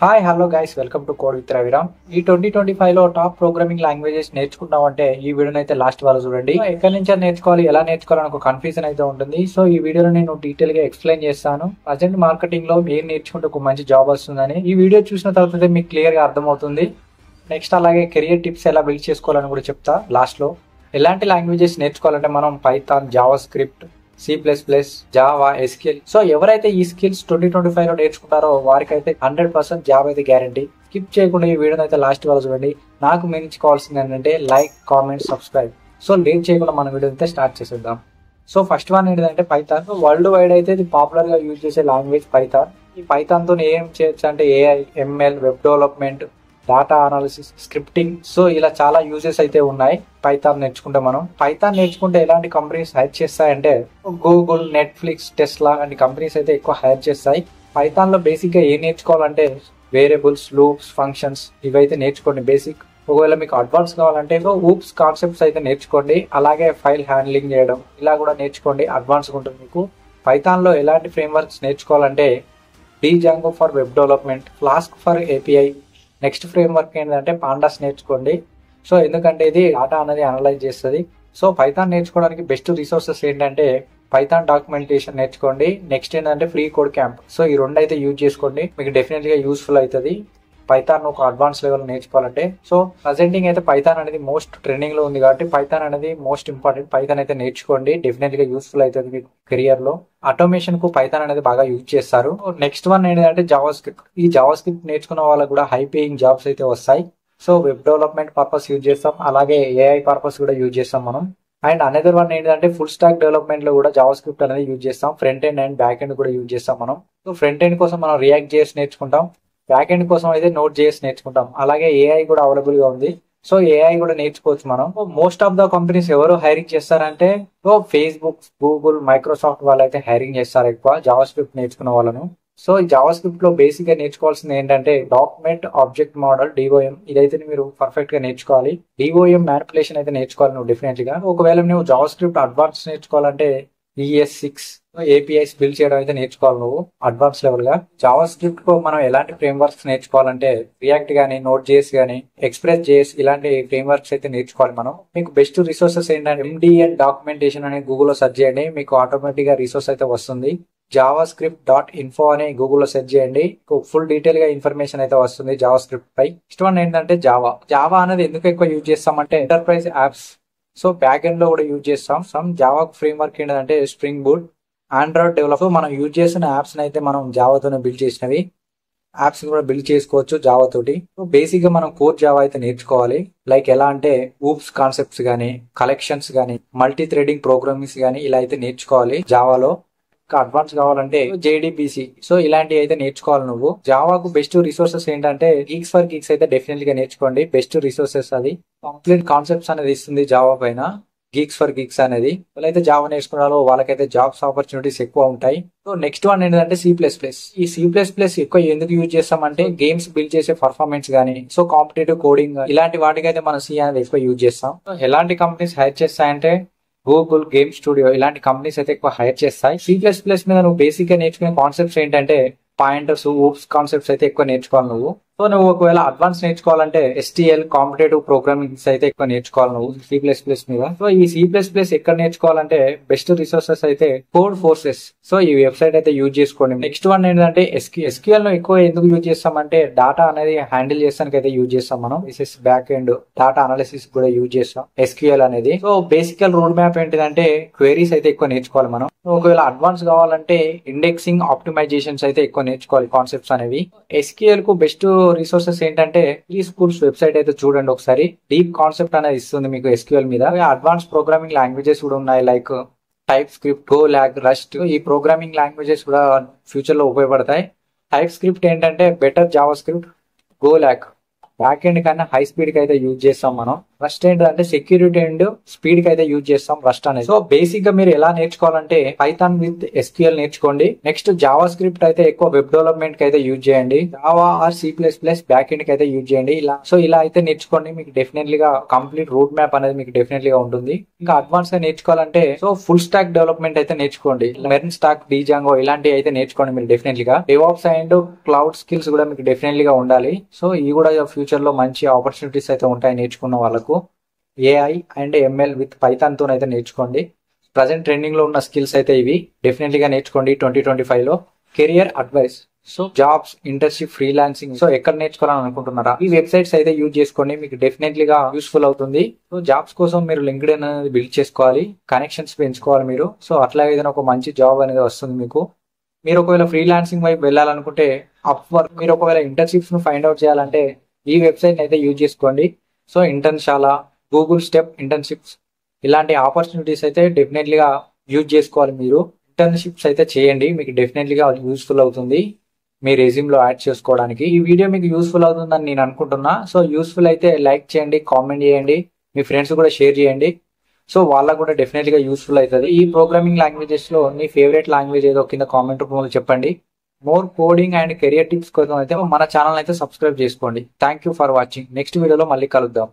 Hi hello guys welcome to code with Raviram. ఈ 2025లో top programming languages నేర్చుకుంటామంటే ఈ వీడియోని అయితే లాస్ట్ వరకు చూడండి. ఎక్కడి నుంచి నేర్చుకోవాలి, ఎలా నేర్చుకోవాలని ఒక కన్ఫ్యూజన్ అయితే ఉంటుంది. సో ఈ వీడియోలో నేను డీటెయిల్ గా ఎక్స్ప్లెయిన్ చేస్తాను. ప్రజెంట్ మార్కెటింగ్ లో ఏం నేర్చుకుంటే ఒక మంచి జాబ్ వస్తుందని ఈ వీడియో చూసిన తర్వాత మీకు క్లియర్ గా అర్థమవుతుంది. నెక్స్ట్ అలాగే కెరియర్ టిప్స్ ఎలా బిల్డ్ చేసుకోవాలని కూడా చెప్తా లాస్ట్ లో. ఎలాంటి లాంగ్వేజెస్ నేర్చుకోవాలంటే మనం Python, Java script, C++, Java, SQL. So ఎవరైతే ఈ స్కిల్స్ 2025లో నేర్చుకుంటారో వారికైతే 100% జాబ్ అయితే గ్యారంటీ. స్కిప్ చేయకుండా ఈ వీడియోని అయితే లాస్ట్ వరకు చూడండి. నాకు మీ నుంచి కావాల్సింది ఏంటంటే like, comment, subscribe. So late చేయకుండా మన వీడియో అయితే స్టార్ట్ చేసేద్దాం. సో ఫస్ట్ వన్ ఏంటంటే పైథాన్. వరల్డ్ వైడ్ అయితే ఇది పాపులర్ గా యూజ్ చేసే లాంగ్వేజ్ పైథాన్. ఈ పైథాన్ తో ఏం చేయొచ్చు అంటే AI, ML, web development, data analysis, scripting. So ఇలా చాలా యూజెస్ అయితే ఉన్నాయి పైథాన్ నేర్చుకుంటే. మనం పైథాన్ నేర్చుకుంటే ఎలాంటి కంపెనీస్ హైర్ చేస్తాయంటే గూగుల్, నెట్ఫ్లిక్స్, టెస్లా లాంటి కంపెనీస్ అయితే ఎక్కువ హైర్ చేస్తాయి. పైథాన్ లో బేసిక్ గా ఏం నేర్చుకోవాలంటే వేరియబుల్స్, లూప్స్, ఫంక్షన్స్ ఇవైతే నేర్చుకోండి బేసిక్. ఒకవేళ మీకు అడ్వాన్స్ కావాలంటే ఊప్స్ కాన్సెప్ట్స్ అయితే నేర్చుకోండి. అలాగే ఫైల్ హ్యాండ్లింగ్ చేయడం ఇలా కూడా నేర్చుకోండి, అడ్వాన్స్ ఉంటుంది మీకు. పైథాన్ లో ఎలాంటి ఫ్రేమ్ వర్క్స్ నేర్చుకోవాలంటే Django for web development, flask for API. Next frame work ఏంటంటే పాండాస్ నేర్చుకోండి. సో ఎందుకంటే ఇది డేటా అనేది అనలైజ్ చేస్తుంది. సో పైథాన్ నేర్చుకోవడానికి బెస్ట్ రిసోర్సెస్ ఏంటంటే పైథాన్ డాక్యుమెంటేషన్ నేర్చుకోండి. నెక్స్ట్ ఏంటంటే ఫ్రీ కోడ్ క్యాంప్. సో ఈ రెండు అయితే యూజ్ చేసుకోండి, మీకు డెఫినెట్ గా యూస్ఫుల్ అవుతుంది పైథాన్ ఒక అడ్వాన్స్ లెవెల్ నేర్చుకోవాలంటే. సో ప్రజెంటింగ్ అయితే పైథాన్ అనేది మోస్ట్ ట్రెండింగ్ లో ఉంది కాబట్టి పైథాన్ అనేది మోస్ట్ ఇంపార్టెంట్. పైథాన్ అయితే నేర్చుకోండి, డెఫినెట్ గా యూస్ఫుల్ అవుతుంది మీకు కెరియర్ లో. ఆటోమేషన్ కు పైథాన్ అనేది బాగా యూజ్ చేస్తారు. నెక్స్ట్ వన్ ఏంటంటే జావా స్క్రిప్ట్. ఈ జావా స్క్రిప్ట్ నేర్చుకున్న వాళ్ళకి కూడా హై పేయింగ్ జాబ్స్ అయితే వస్తాయి. So web development purpose use చేస్తాం, అలాగే ఏఐ పర్పస్ కూడా యూజ్ చేస్తాం మనం. అండ్ అనదర్ వన్ ఏంటంటే ఫుల్ స్టాక్ డెవలప్మెంట్ లో కూడా జావా స్క్రిప్ట్ అనేది యూజ్ చేస్తాం. Front end and back end కూడా యూజ్ చేస్తాం మనం. సో ఫ్రంట్ ఎండ్ కోసం మనం రియాక్ట్ జేఎస్ నేర్చుకుంటాం, బ్యాక్ ఎండ్ కోసం అయితే నోట్ జేఎస్ నేర్చుకుంటాం. అలాగే ఏఐ కూడా అవైలబుల్ గా ఉంది. సో ఏఐ కూడా నేర్చుకోవచ్చు మనం. మోస్ట్ ఆఫ్ ద కంపెనీస్ ఎవరు హైరింగ్ చేస్తారంటే ఫేస్బుక్, గూగుల్, మైక్రోసాఫ్ట్ వాళ్ళైతే హైరింగ్ చేస్తారు ఎక్కువ జావా స్క్రిప్ట్ నేర్చుకున్న వాళ్ళను. సో ఈ జావా స్క్రిప్ట్ లో బేసిక్ గా నేర్చుకోవాల్సింది ఏంటంటే డాక్యుమెంట్ ఆబ్జెక్ట్ మోడల్, డిఓఎం. ఇదైతే మీరు పర్ఫెక్ట్ గా నేర్చుకోవాలి. డిఓఎం మ్యానిపులేషన్ అయితే నేర్చుకోవాలి నువ్వు డెఫినెట్ గా. ఒకవేళ నువ్వు జావా స్క్రిప్ట్ అడ్వాన్స్ నేర్చుకోవాలంటే ES6 APIs బిల్డ్ చేయడం అయితే నేర్చుకోవాలి నువ్వు అడ్వాన్స్ లెవెల్ గా. జావా స్క్రిప్ట్ కు మనం ఎలాంటి ఫ్రేమ్ వర్క్స్ నేర్చుకోవాలంటే రియాక్ట్ గానీ, నోట్ జేఎస్ గానీ, ఎక్స్ప్రెస్ జేఎస్ ఇలాంటి ఫ్రేమ్ వర్క్స్ అయితే నేర్చుకోవాలి మనం. మీకు బెస్ట్ రిసోర్సెస్ ఏంటంటే MDN డాక్యుమెంటేషన్ అని గూగుల్లో సెర్చ్ చేయండి, మీకు ఆటోమేటిక్ గా రిసోర్స్ అయితే వస్తుంది. javascript.info అని గూగుల్లో సెర్చ్ చేయండి, ఫుల్ డీటెయిల్ గా ఇన్ఫర్మేషన్ అయితే వస్తుంది జావా స్క్రిప్ట్ పై. నెక్స్ట్ వన్ ఏంటంటే జావా అనేది ఎందుకు ఎక్కువ యూజ్ చేస్తామంటే enterprise apps. So back end లో కూడా యూజ్ చేస్తాం. సమ్ జావా ఫ్రేమ్ వర్క్ ఏంటంటే స్ప్రింగ్ బూట్, ఆండ్రాయిడ్ డెవలప్. మనం యూజ్ చేసిన యాప్స్ అయితే మనం జావాతోనే బిల్డ్ చేసినవి యాప్స్ కూడా బిల్డ్ చేసుకోవచ్చు జావా తోటి. బేసిక్ గా మనం కోర్ జావా అయితే నేర్చుకోవాలి. లైక్ ఎలా అంటే ఊప్స్ కాన్సెప్ట్స్ గానీ, కలెక్షన్స్ గానీ, మల్టీ థ్రెడింగ్ ప్రోగ్రామింగ్స్ గానీ ఇలా అయితే నేర్చుకోవాలి జావాలో. అడ్వాన్స్ కావాలంటే JDBC. సో ఇలాంటివి అయితే నేర్చుకోవాలి నువ్వు. జావాకు బెస్ట్ రిసోర్సెస్ ఏంటంటే గీక్స్ ఫర్ గీక్స్ అయితే డెఫినెట్ గా నేర్చుకోండి. బెస్ట్ రిసోర్సెస్ అది కంప్లీట్ కాన్సెప్ట్స్ అనేది ఇస్తుంది జావా పైన. గీక్స్ ఫర్ గీక్స్ అనేది వాళ్ళైతే జావా నేర్చుకున్నారో వాళ్ళకైతే జాబ్స్ ఆపర్చునిటీస్ ఎక్కువ ఉంటాయి. సో నెక్స్ట్ వన్ ఏంటంటే C++. ఈ C++ ఎక్కువ ఎందుకు యూజ్ చేస్తామంటే గేమ్స్ బిల్డ్ చేసే పర్ఫార్మెన్స్ గానీ, సో కాంపిటేటివ్ కోడింగ్ ఇలాంటి వాటికైతే మనం C అనేది ఎక్కువ యూజ్ చేస్తాం. సో ఎలాంటి కంపెనీస్ హైర్ చేస్తాయంటే గూగుల్, గేమ్ స్టూడియో ఇలాంటి కంపెనీస్ అయితే ఎక్కువ హైర్ చేస్తాయి. C++ మీద నువ్వు బేసిక్ గా నేర్చుకునే కాన్సెప్ట్స్ ఏంటంటే పాయింటర్స్, ఊప్స్ కాన్సెప్ట్స్ అయితే ఎక్కువ నేర్చుకోవాలి నువ్వు. సో నువ్వు ఒకవేళ అడ్వాన్స్ నేర్చుకోవాలంటే STL, కాంపిటేటివ్ ప్రోగ్రామింగ్స్ అయితే ఎక్కువ నేర్చుకోవాలి నువ్వు C++ మీద. సో ఈ C++ ఎక్కడ నేర్చుకోవాలంటే బెస్ట్ రిసోర్సెస్ అయితే కోడ్ ఫోర్సెస్. సో ఈ వెబ్సైట్ అయితే యూజ్ చేసుకోండి. నెక్స్ట్ వన్ ఏంటంటే SQL లో ఎక్కువ ఎందుకు యూజ్ చేస్తామంటే డేటా అనేది హ్యాండిల్ చేస్తానికి అయితే యూజ్ చేస్తాం మనం. బ్యాక్ ఎండ్ డేటా అనాలిసిస్ కూడా యూజ్ చేస్తాం SQL అనేది. సో బేసికల్ రోడ్ మ్యాప్ ఏంటిదంటే క్వెరీస్ అయితే ఎక్కువ నేర్చుకోవాలి మనం. ఒకవేళ అడ్వాన్స్ కావాలంటే ఇండెక్సింగ్, ఆప్టిమైజేషన్స్ అయితే ఎక్కువ నేర్చుకోవాలి కాన్సెప్ట్స్ అనేవి. SQL కు బెస్ట్ రిసోర్సెస్ ఏంటంటే ఫ్రీ స్కూల్స్ వెబ్సైట్ అయితే చూడండి ఒకసారి. డీప్ కాన్సెప్ట్ అనేది ఇస్తుంది మీకు SQL మీద. అడ్వాన్స్ ప్రోగ్రామింగ్ లాంగ్వేజెస్ కూడా ఉన్నాయి like TypeScript, Golang, rust. ఈ ప్రోగ్రామింగ్ లాంగ్వేజెస్ కూడా ఫ్యూచర్ లో ఉపయోగపడతాయి. టైప్ స్క్రిప్ట్ ఏంటంటే better JavaScript, Golang back end కన్నా హై స్పీడ్ కి అయితే యూజ్ చేస్తాం మనం. రస్ట్ ఏంటంటే సెక్యూరిటీ అండ్ స్పీడ్ కి అయితే యూజ్ చేస్తాం రస్ట్ అనేది. సో బేసిక్ గా మీరు ఎలా నేర్చుకోవాలంటే పైథాన్ విత్ ఎస్క్యూఎల్ నేర్చుకోండి. నెక్స్ట్ జావా స్క్రిప్ట్ అయితే ఎక్కువ వెబ్ డెవలప్మెంట్ కి అయితే యూజ్ చేయండి. Java or C++ back end కి అయితే యూజ్ చేయండి. ఇలా అయితే నేర్చుకోండి. మీకు డెఫినెట్లీ గా కంప్లీట్ రోడ్ మ్యాప్ అనేది మీకు డెఫినెట్లీ గా ఉంటుంది. ఇంకా అడ్వాన్స్ గా నేర్చుకోవాలంటే సో ఫుల్ స్టాక్ డెవలప్మెంట్ అయితే నేర్చుకోండి. మెర్న్ స్టాక్, డిజాంగో ఇలాంటివి అయితే నేర్చుకోండి మీరు డెఫినెట్లీ గా. డెవాప్స్ అండ్ క్లౌడ్ స్కిల్స్ కూడా మీకు డెఫినెట్లీ గా ఉండాలి. సో ఇవి కూడా ఫ్యూచర్ లో మంచి ఆపర్చునిటీస్ అయితే ఉంటాయి నేర్చుకున్న వాళ్ళకు. AI and ML with Python తో అయితే నేర్చుకోండి. ప్రజెంట్ ట్రెండింగ్ లో ఉన్న స్కిల్స్ అయితే ఇవి డెఫినెట్లీగా నేర్చుకోండి 2025 లో. Career advice, so jobs, internship, freelancing so ఎక్కడ నేర్చుకోవాలని అనుకుంటున్నారా ఈ వెబ్సైట్స్ అయితే యూజ్ చేసుకోండి. మీకు డెఫినెట్లీగా యూస్ఫుల్ అవుతుంది. సో జాబ్స్ కోసం మీరు లింక్డ్ఇన్ అనేది బిల్డ్ చేసుకోవాలి, కనెక్షన్స్ పెంచుకోవాలి మీరు. సో అట్లా ఏదైనా ఒక మంచి జాబ్ అనేది వస్తుంది మీకు. మీరు ఒకవేళ ఫ్రీలాన్సింగ్ వైపు వెళ్ళాలనుకుంటే అప్వర్క్, మీరు ఒకవేళ ఇంటర్న్షిప్స్ ను ఫైండ్ అవుట్ చేయాలంటే ఈ వెబ్సైట్ అయితే యూజ్ చేసుకోండి. సో ఇంటర్న్షాలా, గూగుల్ స్టెప్ ఇంటర్న్షిప్స్ ఇలాంటి ఆపర్చునిటీస్ అయితే డెఫినెట్లీగా యూజ్ చేసుకోవాలి. మీరు ఇంటర్న్షిప్స్ అయితే చేయండి, మీకు డెఫినెట్లీగా యూస్ఫుల్ అవుతుంది మీ రెజ్యూమ్ లో యాడ్ చేసుకోవడానికి. ఈ వీడియో మీకు యూస్ఫుల్ అవుతుందని నేను అనుకుంటున్నా. సో యూస్ఫుల్ అయితే లైక్ చేయండి, కామెంట్ చేయండి, మీ ఫ్రెండ్స్ కూడా షేర్ చేయండి. సో వాళ్ళకు కూడా డెఫినెట్లీగా యూస్ఫుల్ అవుతుంది. ఈ ప్రోగ్రామింగ్ లాంగ్వేజెస్ లో మీ ఫేవరెట్ లాంగ్వేజ్ ఏదో కింద కామెంట్ రూపంలో చెప్పండి. More coding and career tips కోసం అయితే మన ఛానల్ అయితే సబ్స్క్రైబ్ చేసుకోండి. Thank you for watching. Next వీడియోలో మళ్ళీ కలుద్దాం.